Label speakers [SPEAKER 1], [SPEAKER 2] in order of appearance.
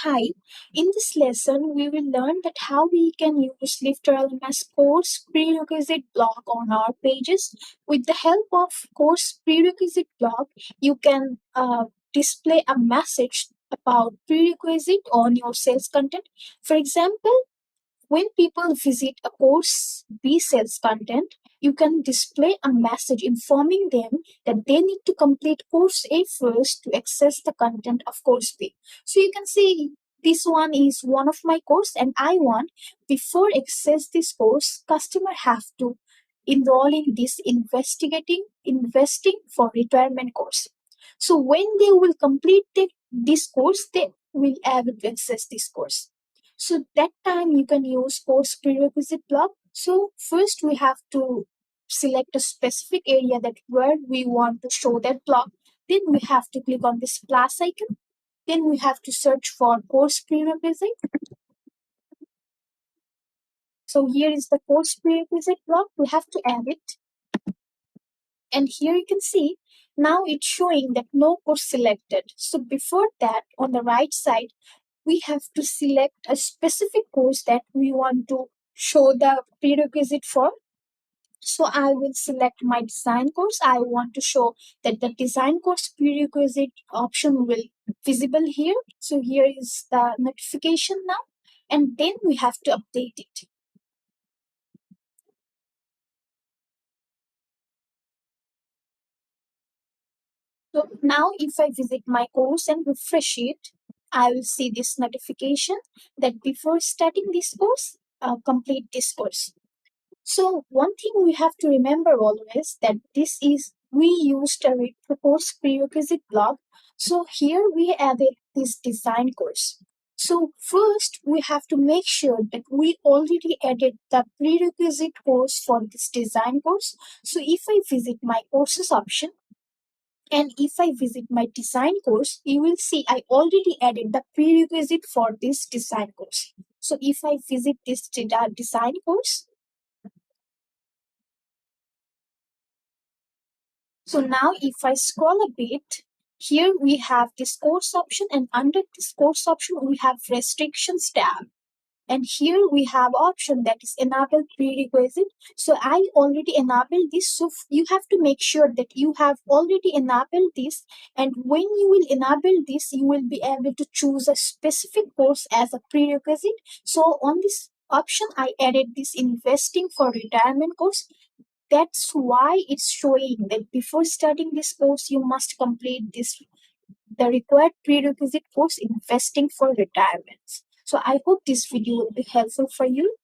[SPEAKER 1] Hi, in this lesson, we will learn that how we can use LifterLMS course prerequisite block on our pages. With the help of course prerequisite block, you can display a message about prerequisite on your sales content. For example, when people visit a course B sales content, you can display a message informing them that they need to complete course A first to access the content of course B. So you can see this one is one of my course and I want before access this course, customer have to enroll in this investing for retirement course. So when they will complete this course, they will able to access this course. So that time you can use course prerequisite block. So first we have to select a specific area that where we want to show that block. Then we have to click on this plus icon. Then we have to search for course prerequisite. So here is the course prerequisite block. We have to add it. And here you can see now it's showing that no course selected. So before that, on the right side, we have to select a specific course that we want to show the prerequisite for. So I will select my design course. I want to show that the design course prerequisite option will visible here. So here is the notification now. And then we have to update it. So now if I visit my course and refresh it, I will see this notification that before starting this course, complete this course. So one thing we have to remember always that this is we used a course prerequisite block. So here we added this design course. So first we have to make sure that we already added the prerequisite course for this design course. So if I visit my courses option and if I visit my design course, you will see I already added the prerequisite for this design course. So if I visit this design course, so now if I scroll a bit, here we have this course option and under this course option we have restrictions tab. And here we have option that is enable prerequisite. So I already enabled this. So you have to make sure that you have already enabled this. And when you will enable this, you will be able to choose a specific course as a prerequisite. So on this option, I added this investing for retirement course. That's why it's showing that before starting this course, you must complete this the required prerequisite course investing for retirement. So I hope this video will be helpful for you.